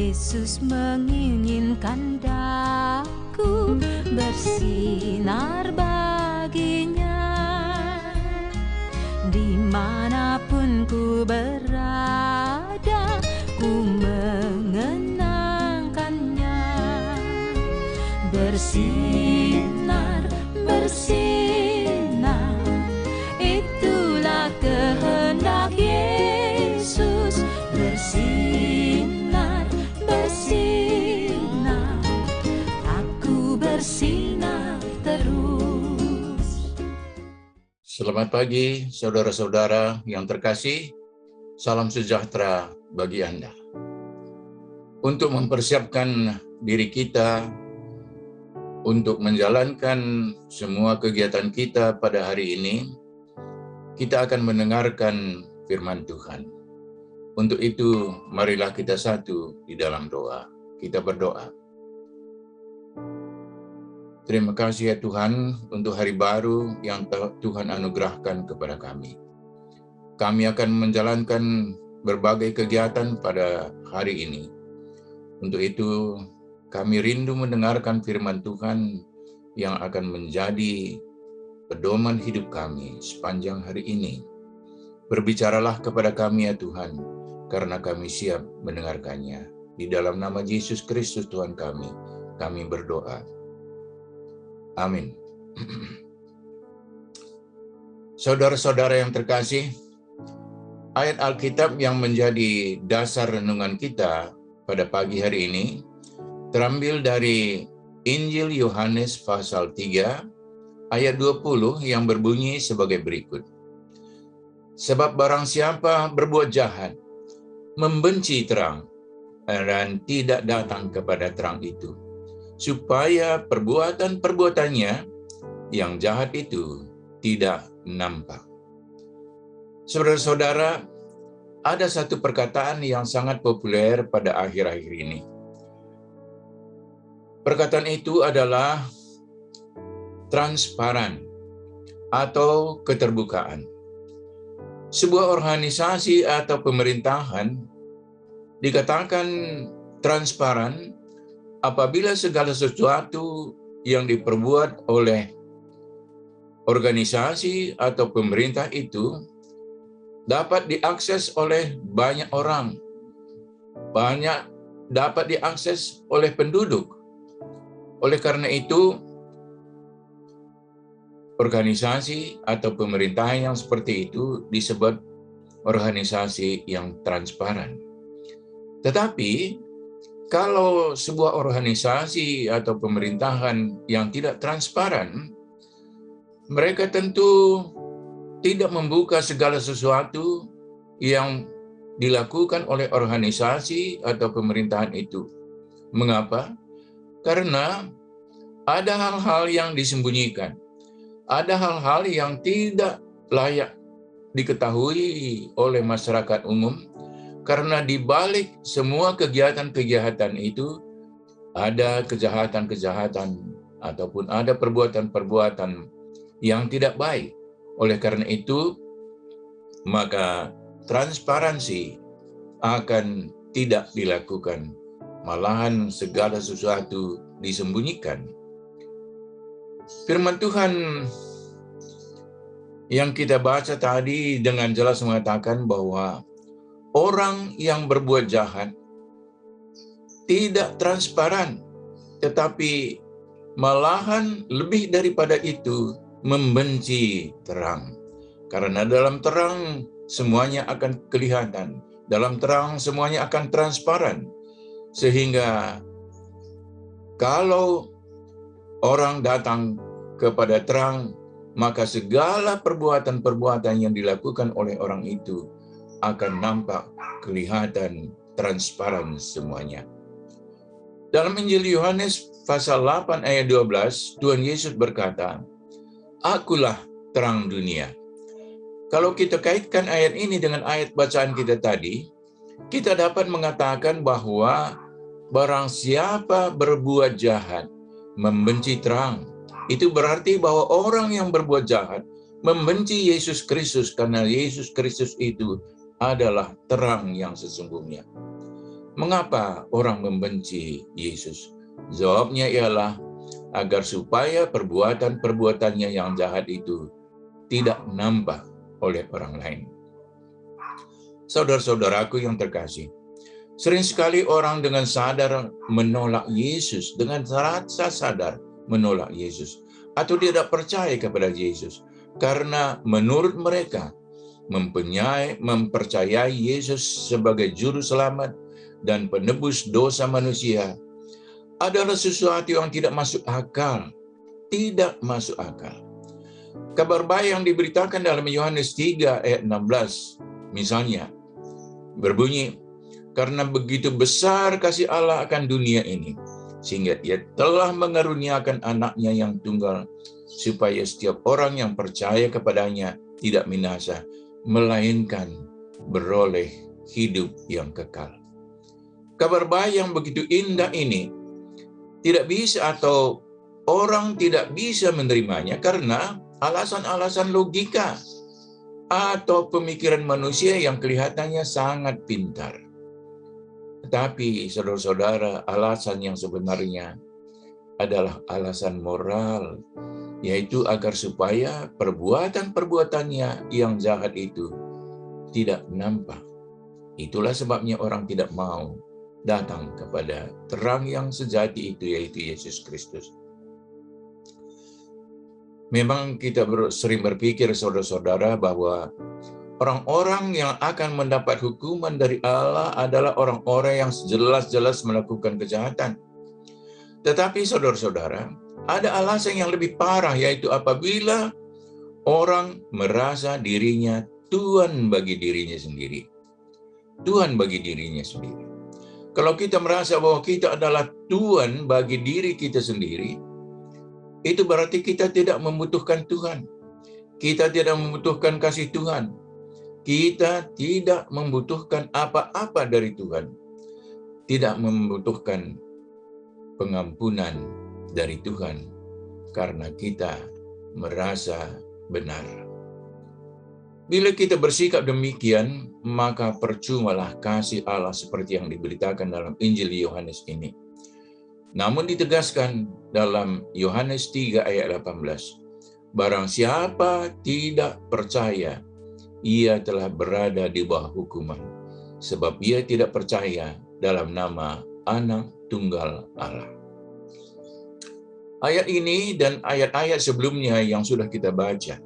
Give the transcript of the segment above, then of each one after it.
Yesus menginginkan daku bersinar baginya. Dimanapun ku berada, ku mengenangkannya. Bersinar, bersinar, itulah kehendak Yesus. Bersinar, bersinar, aku bersinar terus. Selamat pagi, saudara-saudara yang terkasih. Salam sejahtera bagi Anda. Untuk mempersiapkan diri kita untuk menjalankan semua kegiatan kita pada hari ini, kita akan mendengarkan firman Tuhan. Untuk itu, marilah kita satu di dalam doa. Kita berdoa. Terima kasih ya Tuhan untuk hari baru yang Tuhan anugerahkan kepada kami. Kami akan menjalankan berbagai kegiatan pada hari ini. Untuk itu, kami rindu mendengarkan firman Tuhan yang akan menjadi pedoman hidup kami sepanjang hari ini. Berbicaralah kepada kami ya Tuhan, karena kami siap mendengarkannya. Di dalam nama Yesus Kristus Tuhan kami berdoa. Amin. Saudara-saudara yang terkasih, ayat Alkitab yang menjadi dasar renungan kita pada pagi hari ini terambil dari Injil Yohanes pasal 3 ayat 20 yang berbunyi sebagai berikut. Sebab barang siapa berbuat jahat, membenci terang, dan tidak datang kepada terang itu, supaya perbuatan-perbuatannya yang jahat itu tidak nampak. Saudara-saudara, ada satu perkataan yang sangat populer pada akhir-akhir ini. Perkataan itu adalah transparan atau keterbukaan. Sebuah organisasi atau pemerintahan dikatakan transparan apabila segala sesuatu yang diperbuat oleh organisasi atau pemerintah itu dapat diakses oleh banyak orang, dapat diakses oleh penduduk. Oleh karena itu, organisasi atau pemerintahan yang seperti itu disebut organisasi yang transparan. Tetapi, kalau sebuah organisasi atau pemerintahan yang tidak transparan, mereka tentu tidak membuka segala sesuatu yang dilakukan oleh organisasi atau pemerintahan itu. Mengapa? Karena ada hal-hal yang disembunyikan. Ada hal-hal yang tidak layak diketahui oleh masyarakat umum, karena di balik semua kegiatan-kegiatan itu ada kejahatan-kejahatan ataupun ada perbuatan-perbuatan yang tidak baik. Oleh karena itu, maka transparansi akan tidak dilakukan. Malahan segala sesuatu disembunyikan. Firman Tuhan yang kita baca tadi dengan jelas mengatakan bahwa orang yang berbuat jahat tidak transparan, tetapi malahan lebih daripada itu membenci terang. Karena dalam terang semuanya akan kelihatan, dalam terang semuanya akan transparan. Sehingga kalau orang datang kepada terang, maka segala perbuatan-perbuatan yang dilakukan oleh orang itu akan nampak, kelihatan, transparan semuanya. Dalam Injil Yohanes pasal 8 ayat 12, Tuhan Yesus berkata, "Akulah terang dunia." Kalau kita kaitkan ayat ini dengan ayat bacaan kita tadi, kita dapat mengatakan bahwa barang siapa berbuat jahat, membenci terang, itu berarti bahwa orang yang berbuat jahat membenci Yesus Kristus, karena Yesus Kristus itu adalah terang yang sesungguhnya. Mengapa orang membenci Yesus? Jawabnya ialah agar supaya perbuatan-perbuatannya yang jahat itu tidak nampak oleh orang lain. Saudara-saudaraku yang terkasih, sering sekali orang dengan sadar menolak Yesus, dengan rasa sadar menolak Yesus, atau tidak percaya kepada Yesus, karena menurut mereka mempercayai Yesus sebagai juru selamat dan penebus dosa manusia adalah sesuatu yang tidak masuk akal. Tidak masuk akal. Kabar baik yang diberitakan dalam Yohanes 3 ayat 16 misalnya berbunyi, karena begitu besar kasih Allah akan dunia ini, sehingga Ia telah mengaruniakan anaknya yang tunggal, supaya setiap orang yang percaya kepadanya tidak binasa, melainkan beroleh hidup yang kekal. Kabar baik yang begitu indah ini tidak bisa, atau orang tidak bisa menerimanya karena alasan-alasan logika atau pemikiran manusia yang kelihatannya sangat pintar. Tetapi saudara-saudara, alasan yang sebenarnya adalah alasan moral, yaitu agar supaya perbuatan-perbuatannya yang jahat itu tidak nampak. Itulah sebabnya orang tidak mau datang kepada terang yang sejati itu, yaitu Yesus Kristus. Memang kita sering berpikir, saudara-saudara, bahwa orang-orang yang akan mendapat hukuman dari Allah adalah orang-orang yang jelas-jelas melakukan kejahatan. Tetapi saudara-saudara, ada alasan yang lebih parah, yaitu apabila orang merasa dirinya Tuhan bagi dirinya sendiri. Tuhan bagi dirinya sendiri. Kalau kita merasa bahwa kita adalah Tuhan bagi diri kita sendiri, itu berarti kita tidak membutuhkan Tuhan. Kita tidak membutuhkan kasih Tuhan. Kita tidak membutuhkan apa-apa dari Tuhan. Tidak membutuhkan pengampunan dari Tuhan karena kita merasa benar. Bila kita bersikap demikian, maka percumalah kasih Allah seperti yang diberitakan dalam Injil Yohanes ini. Namun ditegaskan dalam Yohanes 3 ayat 18, barang siapa tidak percaya, ia telah berada di bawah hukuman, sebab ia tidak percaya dalam nama Anak Tunggal Allah. Ayat ini dan ayat-ayat sebelumnya yang sudah kita baca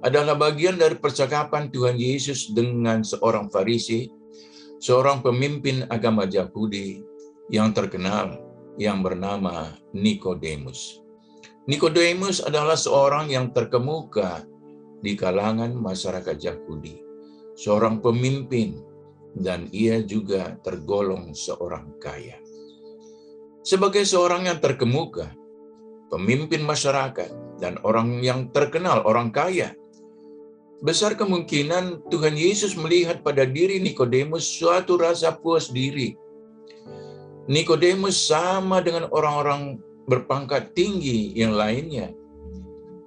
adalah bagian dari percakapan Tuhan Yesus dengan seorang Farisi, seorang pemimpin agama Yahudi yang terkenal, yang bernama Nikodemus. Nikodemus adalah seorang yang terkemuka di kalangan masyarakat Yahudi, seorang pemimpin, dan ia juga tergolong seorang kaya. Sebagai seorang yang terkemuka, pemimpin masyarakat, dan orang yang terkenal, orang kaya, besar kemungkinan Tuhan Yesus melihat pada diri Nikodemus suatu rasa puas diri. Nikodemus sama dengan orang-orang berpangkat tinggi yang lainnya,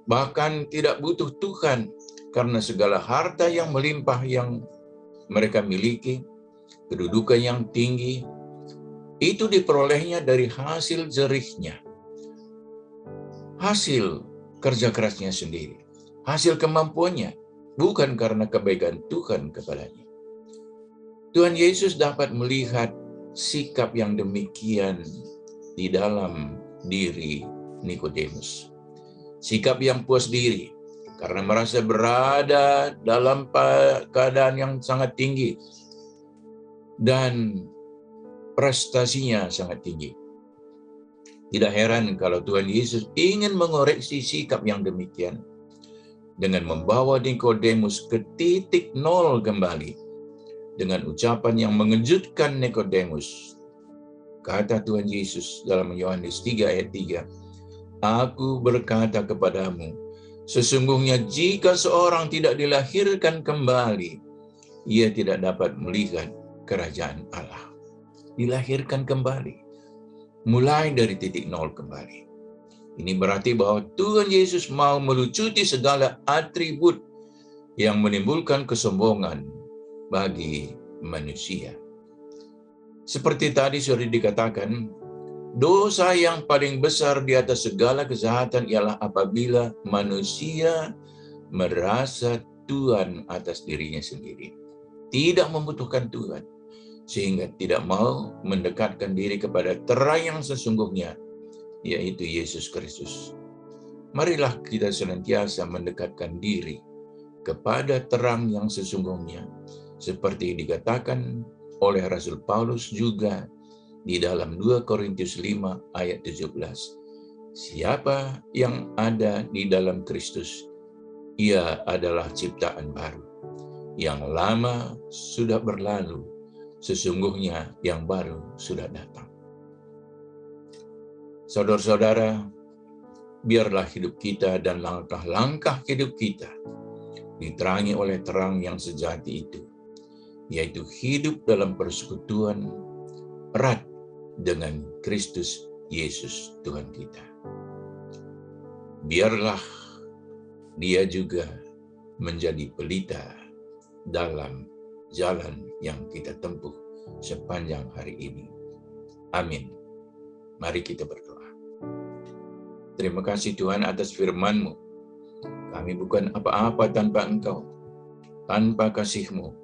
bahkan tidak butuh Tuhan karena segala harta yang melimpah yang mereka miliki, kedudukan yang tinggi, itu diperolehnya dari hasil jerihnya, hasil kerja kerasnya sendiri, hasil kemampuannya, bukan karena kebaikan Tuhan kepadanya. Tuhan Yesus dapat melihat sikap yang demikian di dalam diri Nikodemus. Sikap yang puas diri karena merasa berada dalam keadaan yang sangat tinggi dan prestasinya sangat tinggi. Tidak heran kalau Tuhan Yesus ingin mengoreksi sikap yang demikian dengan membawa Nikodemus ke titik nol kembali dengan ucapan yang mengejutkan Nikodemus. Kata Tuhan Yesus dalam Yohanes 3 ayat 3, Aku berkata kepadamu, sesungguhnya jika seorang tidak dilahirkan kembali, ia tidak dapat melihat kerajaan Allah. Dilahirkan kembali, mulai dari titik nol kembali. Ini berarti bahwa Tuhan Yesus mau melucuti segala atribut yang menimbulkan kesombongan bagi manusia. Seperti tadi sudah dikatakan, dosa yang paling besar di atas segala kejahatan ialah apabila manusia merasa Tuhan atas dirinya sendiri. Tidak membutuhkan Tuhan, sehingga tidak mau mendekatkan diri kepada terang yang sesungguhnya, yaitu Yesus Kristus. Marilah kita senantiasa mendekatkan diri kepada terang yang sesungguhnya, seperti dikatakan oleh Rasul Paulus juga di dalam 2 Korintus 5 ayat 17. Siapa yang ada di dalam Kristus, ia adalah ciptaan baru. Yang lama sudah berlalu, sesungguhnya yang baru sudah datang. Saudara-saudara, biarlah hidup kita dan langkah-langkah hidup kita diterangi oleh terang yang sejati itu, yaitu hidup dalam persekutuan erat dengan Kristus Yesus Tuhan kita. Biarlah Dia juga menjadi pelita dalam jalan yang kita tempuh sepanjang hari ini. Amin. Mari kita berdoa. Terima kasih Tuhan atas firman-Mu. Kami bukan apa-apa tanpa Engkau. Tanpa kasih-Mu,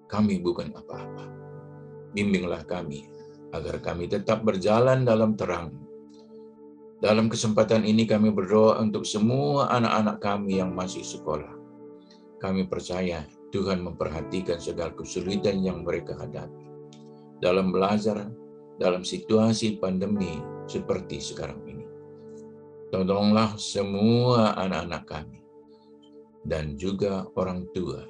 kami bukan apa-apa. Bimbinglah kami, agar kami tetap berjalan dalam terang. Dalam kesempatan ini kami berdoa untuk semua anak-anak kami yang masih sekolah. Kami percaya Tuhan memperhatikan segala kesulitan yang mereka hadapi dalam belajar dalam situasi pandemi seperti sekarang ini. Tolonglah semua anak-anak kami dan juga orang tua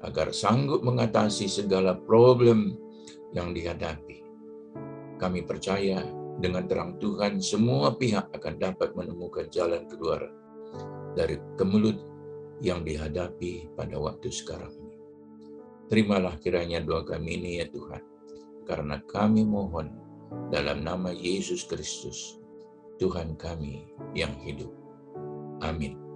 agar sanggup mengatasi segala problem yang dihadapi. Kami percaya dengan terang Tuhan semua pihak akan dapat menemukan jalan keluar dari kemelut yang dihadapi pada waktu sekarang ini. Terimalah kiranya doa kami ini ya Tuhan, karena kami mohon dalam nama Yesus Kristus, Tuhan kami yang hidup. Amin.